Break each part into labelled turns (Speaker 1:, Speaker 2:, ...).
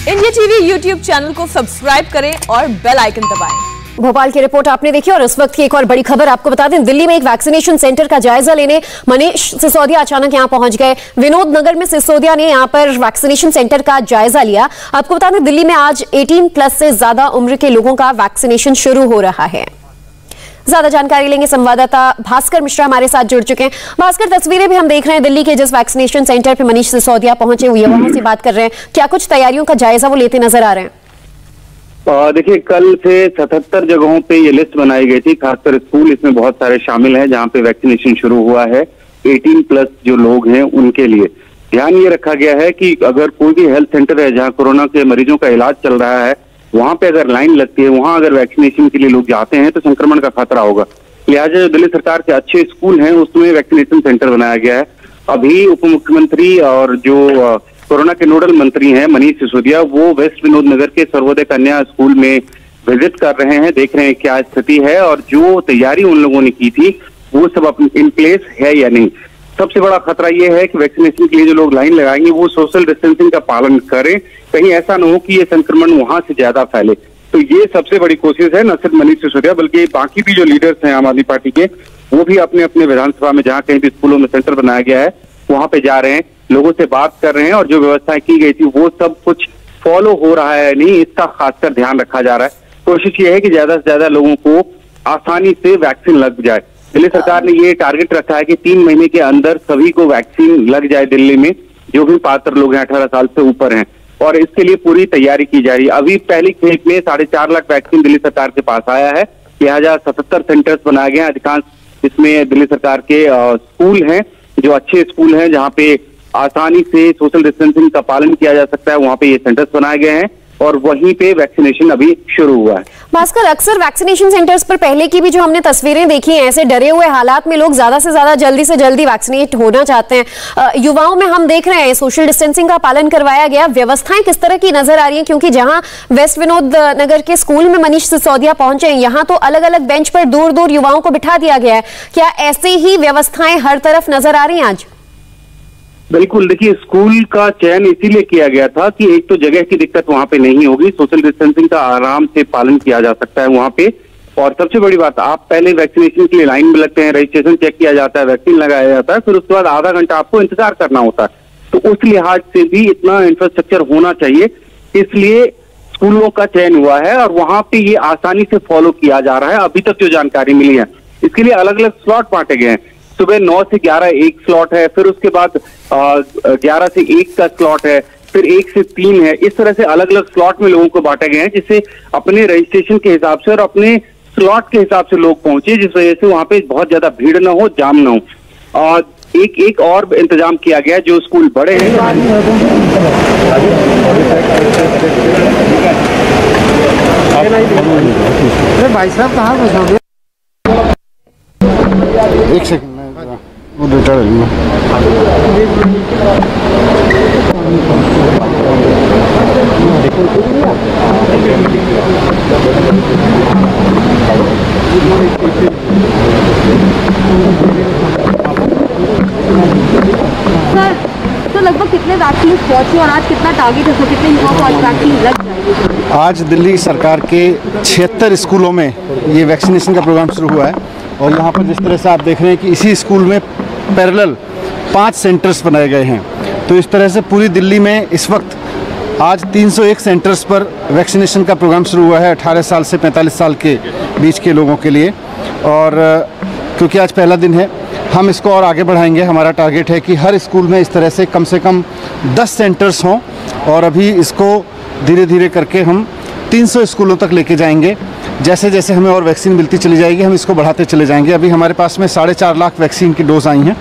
Speaker 1: India TV YouTube channel को subscribe करें और बेल आइकन दबाएं।
Speaker 2: भोपाल की रिपोर्ट आपने देखी और इस वक्त की एक और बड़ी खबर आपको बता दें, दिल्ली में एक वैक्सीनेशन सेंटर का जायजा लेने मनीष सिसोदिया अचानक यहां पहुंच गए। विनोद नगर में सिसोदिया ने यहां पर वैक्सीनेशन सेंटर का जायजा लिया। आपको बता दें, दिल्ली में आज 18+ से ज्यादा उम्र के लोगों का वैक्सीनेशन शुरू हो रहा है। ज्यादा जानकारी लेंगे, संवाददाता भास्कर मिश्रा हमारे साथ जुड़ चुके हैं। भास्कर, तस्वीरें भी हम देख रहे हैं दिल्ली के जिस वैक्सीनेशन सेंटर पे मनीष सिसोदिया पहुंचे हुए, वहां से बात कर रहे हैं। क्या कुछ तैयारियों का जायजा वो लेते नजर आ रहे हैं?
Speaker 3: देखिए, कल से 77 जगहों पे ये लिस्ट बनाई गई थी, खासकर स्कूल इसमें बहुत सारे शामिल हैं जहां पे वैक्सीनेशन शुरू हुआ है 18+ जो लोग हैं उनके लिए। ध्यान ये रखा गया है कि अगर कोई भी हेल्थ सेंटर है जहां कोरोना के मरीजों का इलाज चल रहा है, वहां पे अगर लाइन लगती है, वहां अगर वैक्सीनेशन के लिए लोग जाते हैं तो संक्रमण का खतरा होगा। लिहाजा जो दिल्ली सरकार के अच्छे स्कूल हैं उसमें वैक्सीनेशन सेंटर बनाया गया है। अभी उप मुख्यमंत्री और जो कोरोना के नोडल मंत्री हैं मनीष सिसोदिया, वो वेस्ट विनोद नगर के सर्वोदय कन्या स्कूल में विजिट कर रहे हैं, देख रहे हैं क्या स्थिति है और जो तैयारी उन लोगों ने की थी वो सब इन प्लेस है या नहीं। सबसे बड़ा खतरा ये है कि वैक्सीनेशन के लिए जो लोग लाइन लगाएंगे वो सोशल डिस्टेंसिंग का पालन करें, कहीं ऐसा न हो कि ये संक्रमण वहां से ज्यादा फैले। तो ये सबसे बड़ी कोशिश है, न सिर्फ मनीष सिसोदिया बल्कि बाकी भी जो लीडर्स हैं आम आदमी पार्टी के, वो भी अपने अपने विधानसभा में जहां कहीं भी स्कूलों में सेंटर बनाया गया है वहां पे जा रहे हैं, लोगों से बात कर रहे हैं और जो व्यवस्थाएं की गई थी वो सब कुछ फॉलो हो रहा है नहीं, इसका खासकर ध्यान रखा जा रहा है। कोशिश ये है कि ज्यादा से ज्यादा लोगों को आसानी से वैक्सीन लग जाए। दिल्ली सरकार ने ये टारगेट रखा है कि 3 महीने के अंदर सभी को वैक्सीन लग जाए दिल्ली में, जो भी पात्र लोग हैं 18 साल से ऊपर हैं, और इसके लिए पूरी तैयारी की जा रही है। अभी पहली खेप में 4.5 लाख वैक्सीन दिल्ली सरकार के पास आया है। लिहाजा 77 सेंटर्स बनाए गए हैं, अधिकांश इसमें दिल्ली सरकार के स्कूल हैं, जो अच्छे स्कूल हैं जहां पे आसानी से सोशल डिस्टेंसिंग का पालन किया जा सकता है, वहां पे ये सेंटर्स बनाए गए हैं और वहीं पे वैक्सीनेशन अभी शुरू हुआ है।
Speaker 2: भास्कर, अक्सर वैक्सीनेशन सेंटर्स पर पहले की भी जो हमने तस्वीरें देखी हैं, ऐसे डरे हुए हालात में लोग ज्यादा से ज्यादा जल्दी से जल्दी वैक्सीनेट होना चाहते हैं। युवाओं में हम देख रहे हैं सोशल डिस्टेंसिंग का पालन करवाया गया। व्यवस्थाएं किस तरह की नजर आ रही हैं? क्योंकि जहां वेस्ट विनोद नगर के स्कूल में मनीष सिसोदिया पहुंचे हैं, यहाँ तो अलग अलग बेंच पर दूर दूर युवाओं को बिठा दिया गया है। क्या ऐसे ही व्यवस्थाएं हर तरफ नजर आ रही हैं आज?
Speaker 3: बिल्कुल, देखिए, स्कूल का चयन इसीलिए किया गया था कि एक तो जगह की दिक्कत वहां पे नहीं होगी, सोशल डिस्टेंसिंग का आराम से पालन किया जा सकता है वहां पे, और सबसे बड़ी बात, आप पहले वैक्सीनेशन के लिए लाइन में लगते हैं, रजिस्ट्रेशन चेक किया जाता है, वैक्सीन लगाया जाता है, फिर उसके बाद आधा घंटा आपको इंतजार करना होता है। तो उस लिहाज से भी इतना इंफ्रास्ट्रक्चर होना चाहिए, इसलिए स्कूलों का चयन हुआ है और वहां पे ये आसानी से फॉलो किया जा रहा है। अभी तक जो जानकारी मिली है, इसके लिए अलग अलग स्लॉट बांटे गए हैं। सुबह 9 से 11 एक स्लॉट है, फिर उसके बाद 11 से 1 का स्लॉट है, फिर 1 से 3 है। इस तरह से अलग अलग स्लॉट में लोगों को बांटे गए हैं, जिससे अपने रजिस्ट्रेशन के हिसाब से और अपने स्लॉट के हिसाब से लोग पहुंचे, जिस वजह से वहां पे बहुत ज्यादा भीड़ ना हो, जाम ना हो। और एक और इंतजाम किया गया, जो स्कूल बड़े हैं।
Speaker 4: भाई साहब कहाँ घुसोगे? एक सेकंड, वो बेटा
Speaker 5: सर, तो लगभग कितने वैक्सीन पहुंचे और आज कितना टारगेट है, कितने युवाओं को आज वैक्सीन लग जाएगी?
Speaker 4: आज दिल्ली सरकार के 76 स्कूलों में ये वैक्सीनेशन का प्रोग्राम शुरू हुआ है और यहाँ पर जिस तरह से आप देख रहे हैं कि इसी स्कूल में पैरेलल 5 सेंटर्स बनाए गए हैं। तो इस तरह से पूरी दिल्ली में इस वक्त आज 301 सेंटर्स पर वैक्सीनेशन का प्रोग्राम शुरू हुआ है 18 साल से 45 साल के बीच के लोगों के लिए। और क्योंकि आज पहला दिन है, हम इसको और आगे बढ़ाएंगे। हमारा टारगेट है कि हर स्कूल में इस तरह से कम 10 सेंटर्स हों और अभी इसको धीरे धीरे करके हम 300 स्कूलों तक लेके जाएंगे। जैसे जैसे हमें और वैक्सीन मिलती चली जाएगी, हम इसको बढ़ाते चले जाएंगे। अभी हमारे पास में 4.5 लाख वैक्सीन की डोज आई हैं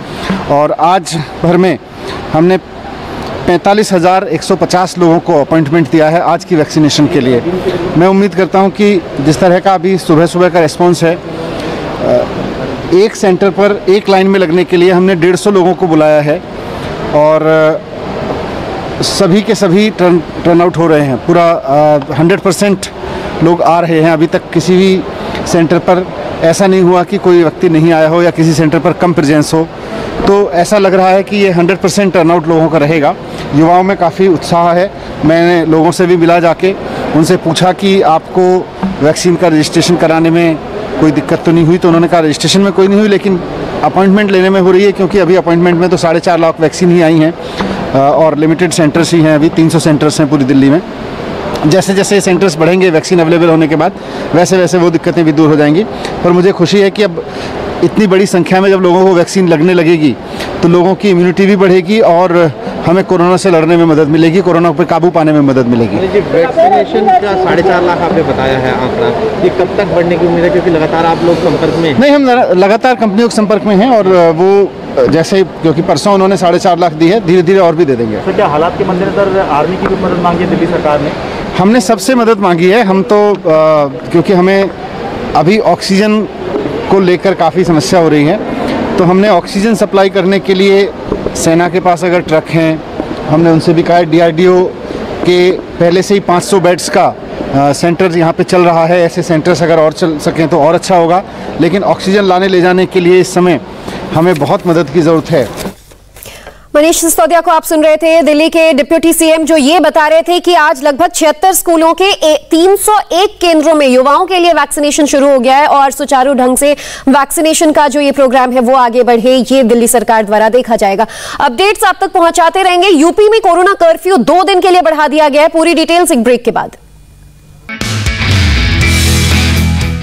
Speaker 4: और आज भर में हमने 45,150 लोगों को अपॉइंटमेंट दिया है आज की वैक्सीनेशन के लिए। मैं उम्मीद करता हूं कि जिस तरह का अभी सुबह सुबह का रिस्पॉन्स है, एक सेंटर पर एक लाइन में लगने के लिए हमने 150 लोगों को बुलाया है और सभी के सभी टर्न आउट हो रहे हैं। पूरा 100% लोग आ रहे हैं। अभी तक किसी भी सेंटर पर ऐसा नहीं हुआ कि कोई व्यक्ति नहीं आया हो या किसी सेंटर पर कम प्रेजेंस हो। तो ऐसा लग रहा है कि ये 100% टर्नआउट लोगों का रहेगा। युवाओं में काफ़ी उत्साह है, मैंने लोगों से भी मिला जाके, उनसे पूछा कि आपको वैक्सीन का रजिस्ट्रेशन कराने में कोई दिक्कत तो नहीं हुई, तो उन्होंने कहा रजिस्ट्रेशन में कोई नहीं हुई, लेकिन अपॉइंटमेंट लेने में हो रही है, क्योंकि अभी अपॉइंटमेंट में तो 4.5 लाख वैक्सीन ही आई हैं और लिमिटेड सेंटर्स ही हैं, अभी 300 सेंटर्स हैं पूरी दिल्ली में। जैसे जैसे सेंटर्स बढ़ेंगे वैक्सीन अवेलेबल होने के बाद, वैसे वैसे वो दिक्कतें भी दूर हो जाएंगी। पर मुझे खुशी है कि अब इतनी बड़ी संख्या में जब लोगों को वैक्सीन लगने लगेगी तो लोगों की इम्यूनिटी भी बढ़ेगी और हमें कोरोना से लड़ने में मदद मिलेगी, कोरोना पर काबू पाने में मदद मिलेगी।
Speaker 6: वैक्सीनेशन का 4.5 लाख आपने बताया है आंकड़ा, ये कब तक बढ़ने की उम्मीद है, क्योंकि लगातार आप लोग संपर्क में?
Speaker 4: नहीं, हम लगातार कंपनियों के संपर्क में हैं और वो जैसे, क्योंकि परसों उन्होंने 4.5 लाख दी है, धीरे धीरे और भी दे देंगे।
Speaker 6: तो क्या हालात के मद्देनजर आर्मी की भी मदद मांगी है दिल्ली सरकार ने?
Speaker 4: हमने सबसे मदद मांगी है। हम तो क्योंकि हमें अभी ऑक्सीजन को लेकर काफ़ी समस्या हो रही है, तो हमने ऑक्सीजन सप्लाई करने के लिए सेना के पास अगर ट्रक हैं, हमने उनसे भी कहा है। DRDO के पहले से ही 500 बेड्स का सेंटर यहाँ पे चल रहा है, ऐसे सेंटर्स अगर और चल सकें तो और अच्छा होगा, लेकिन ऑक्सीजन लाने ले जाने के लिए इस समय हमें बहुत मदद की ज़रूरत है।
Speaker 2: मनीष सिसोदिया को आप सुन रहे थे, दिल्ली के डिप्टी सीएम, जो ये बता रहे थे कि आज लगभग 76 स्कूलों के 301 केंद्रों में युवाओं के लिए वैक्सीनेशन शुरू हो गया है और सुचारू ढंग से वैक्सीनेशन का जो ये प्रोग्राम है वो आगे बढ़े, ये दिल्ली सरकार द्वारा देखा जाएगा। अपडेट्स आप तक पहुंचाते रहेंगे। यूपी में कोरोना कर्फ्यू 2 दिन के लिए बढ़ा दिया गया है। पूरी डिटेल्स एक ब्रेक के बाद।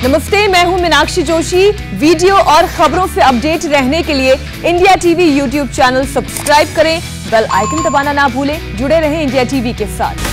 Speaker 1: नमस्ते, मैं हूं मीनाक्षी जोशी। वीडियो और खबरों से अपडेट रहने के लिए India TV YouTube channel subscribe करें, बेल आइकन दबाना ना भूलें। जुड़े रहें इंडिया टीवी के साथ।